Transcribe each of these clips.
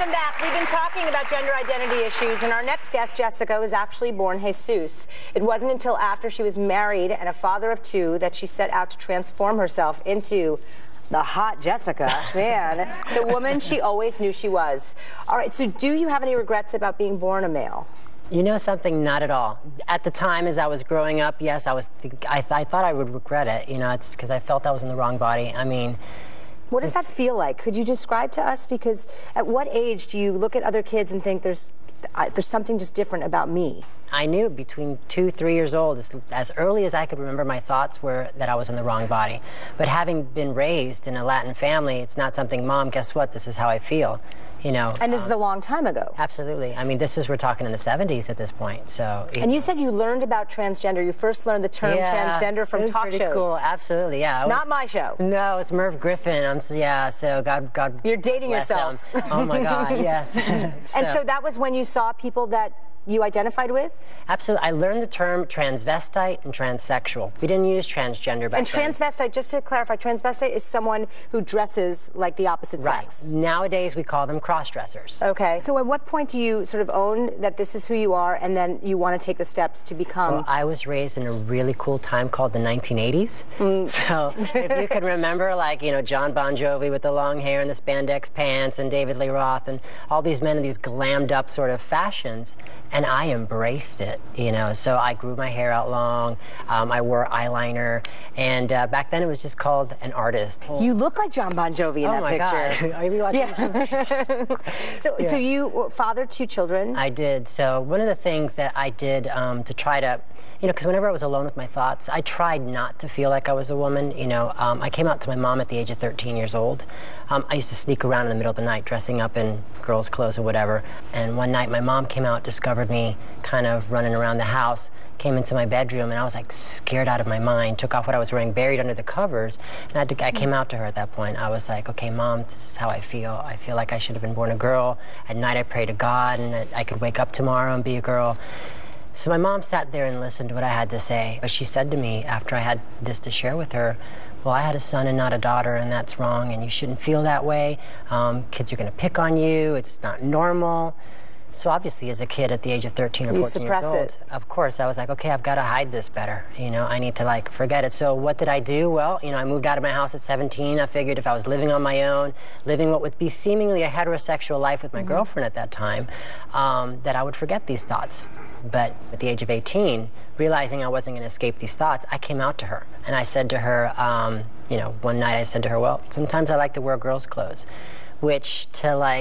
Welcome back. We've been talking about gender identity issues, and our next guest, Jessica, was actually born Jesus. It wasn't until after she was married and a father of two that she set out to transform herself into the hot Jessica, man, the woman she always knew she was. All right, so do you have any regrets about being born a male? You know something? Not at all. At the time, as I was growing up, yes, I thought I would regret it. You know, it's because I felt I was in the wrong body. I mean, what does that feel like? Could you describe to us? Because at what age do you look at other kids and think there's something just different about me? I knew between 2, 3 years old, as early as I could remember, my thoughts were that I was in the wrong body. But having been raised in a Latin family, it's not something, Mom, guess what? This is how I feel. You know, and this is a long time ago. Absolutely. I mean, we're talking in the 70s at this point. So. And you said you learned about transgender. You first learned the term transgender from talk shows. Cool. Absolutely. Yeah. Not my show. No, it's Merv Griffin. So God. You're dating yourself. Oh my God. Yes. And so that was when you saw people that you identified with? Absolutely. I learned the term transvestite and transsexual. We didn't use transgender back then. And transvestite, just to clarify, transvestite is someone who dresses like the opposite sex. Nowadays, we call them cross-dressers. Okay. So at what point do you sort of own that this is who you are, and then you want to take the steps to become? Well, I was raised in a really cool time called the 1980s. So if you can remember, like, you know, John Bon Jovi with the long hair and the spandex pants, and David Lee Roth, and all these men in these glammed up sort of fashions. And I embraced it, you know, so I grew my hair out long, I wore eyeliner, and back then it was just called an artist. You look like John Bon Jovi in that picture. God. Are you watching? So you fathered 2 children? I did. So one of the things that I did to try to, you know, because whenever I was alone with my thoughts, I tried not to feel like I was a woman. You know, I came out to my mom at the age of 13 years old. I used to sneak around in the middle of the night dressing up in girls' clothes or whatever. And one night my mom came out, discovered me kind of running around the house, came into my bedroom, and I was like scared out of my mind, took off what I was wearing, buried under the covers, and I came out to her at that point. I was like, okay, Mom, this is how I feel. I feel like I should have been born a girl. At night I pray to God, and I could wake up tomorrow and be a girl. So my mom sat there and listened to what I had to say. But she said to me, after I had this to share with her, well, I had a son and not a daughter, and that's wrong, and you shouldn't feel that way. Kids are going to pick on you. It's not normal. So obviously, as a kid at the age of 13 or 14 years old, of course, I was like, okay, I've got to hide this better. You know, I need to, like, forget it. So what did I do? Well, you know, I moved out of my house at 17. I figured if I was living on my own, living what would be seemingly a heterosexual life with my girlfriend at that time, that I would forget these thoughts. But at the age of 18, realizing I wasn't going to escape these thoughts, I came out to her. And I said to her, you know, one night I said to her, well, sometimes I like to wear girls' clothes. Which,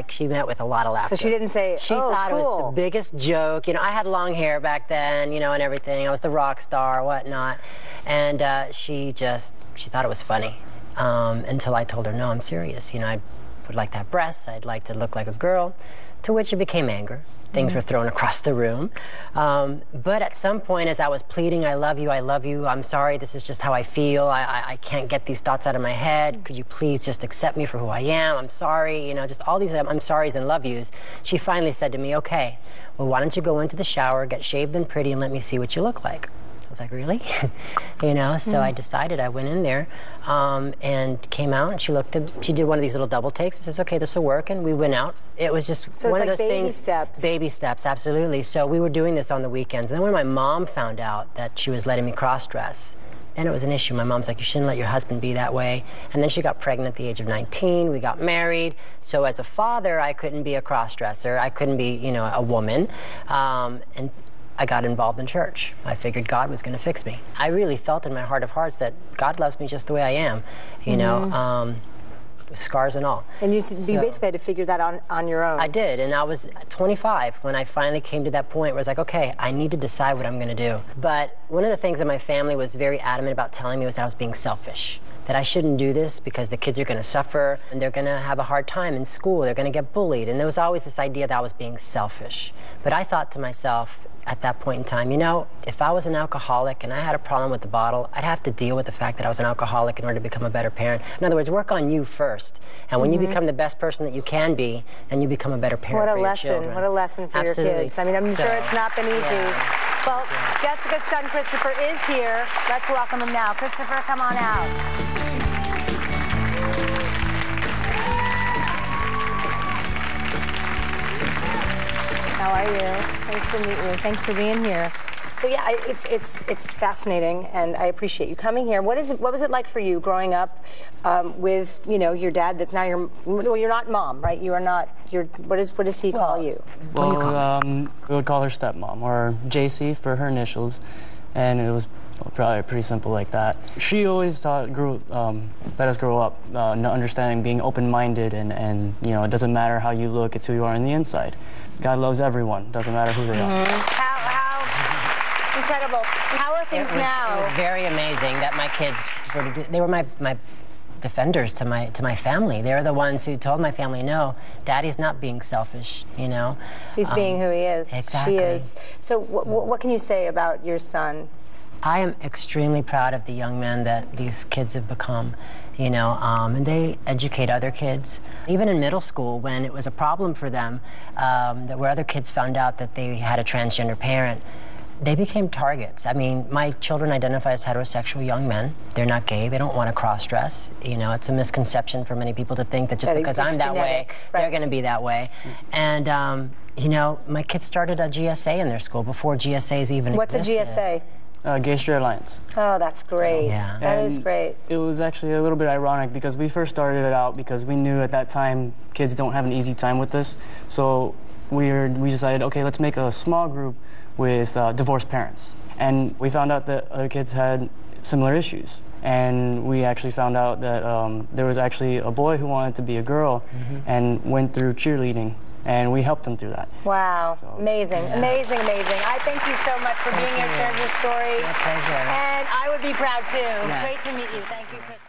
she met with a lot of laughter. So she didn't say, she thought it was the biggest joke. You know, I had long hair back then, you know, and everything. I was the rock star, whatnot. And she thought it was funny. Until I told her, no, I'm serious. You know, I would like to have breasts. I'd like to look like a girl. To which it became anger. Things were thrown across the room. But at some point, as I was pleading, I love you, I'm sorry, this is just how I feel, I can't get these thoughts out of my head, could you please just accept me for who I am, I'm sorry, you know, just all these I'm sorries and love yous. She finally said to me, okay, well, why don't you go into the shower, get shaved and pretty, and let me see what you look like. I was like, really? You know, so I decided. I went in there and came out, and she did one of these little double takes. I says, okay, this will work, and we went out. It was just one of those things. Baby steps. Baby steps, absolutely. So we were doing this on the weekends. And then when my mom found out that she was letting me cross-dress, then it was an issue. My mom's like, you shouldn't let your husband be that way. And then she got pregnant at the age of 19. We got married. So as a father, I couldn't be a cross-dresser. I couldn't be, you know, a woman. And I got involved in church. I figured God was going to fix me. I really felt in my heart of hearts that God loves me just the way I am, you know, scars and all. And you basically had to figure that on your own. I did, and I was 25 when I finally came to that point where I was like, okay, I need to decide what I'm going to do. But one of the things that my family was very adamant about telling me was that I was being selfish, that I shouldn't do this because the kids are going to suffer and they're going to have a hard time in school, they're going to get bullied, and there was always this idea that I was being selfish. But I thought to myself, at that point in time, you know, if I was an alcoholic and I had a problem with the bottle, I'd have to deal with the fact that I was an alcoholic in order to become a better parent. In other words, work on you first. And when you become the best person that you can be, then you become a better parent for your children. What a lesson for your kids. I mean, I'm sure it's not been easy. Well, Jessica's son, Christopher, is here. Let's welcome him now. Christopher, come on out. to meet you. Thanks for being here. So yeah, it's fascinating, and I appreciate you coming here. What was it like for you growing up with your dad? That's now your well, you're not mom, right? You are not your. What does he call you? Well, we would call her stepmom, or JC for her initials, and it was probably pretty simple like that. She always let us grow up, understanding being open-minded, and it doesn't matter how you look, it's who you are on the inside. God loves everyone, doesn't matter who they are. How incredible. How are things now? It was very amazing that my kids they were my defenders to my family. They're the ones who told my family, no, Daddy's not being selfish, He's being who he is. Exactly. She is. So what can you say about your son? I am extremely proud of the young men that these kids have become, and they educate other kids. Even in middle school, when it was a problem for them, where other kids found out that they had a transgender parent, they became targets. I mean, my children identify as heterosexual young men. They're not gay. They don't want to cross-dress. It's a misconception for many people to think that just because I'm that way, they're going to be that way. And, my kids started a GSA in their school before GSAs even existed. What's a GSA? Gay Straight Alliance. Oh, that's great. Yeah. That is great. It was actually a little bit ironic because we first started it out because we knew at that time kids don't have an easy time with this. So we decided, okay, let's make a small group with divorced parents. And we found out that other kids had similar issues. And we actually found out that there was actually a boy who wanted to be a girl and went through cheerleading. And we helped him through that. Wow, so, amazing, amazing, amazing. I thank you so much for being here, sharing your story. My pleasure. And I would be proud too. Yes. Great to meet you. Thank you, Chris.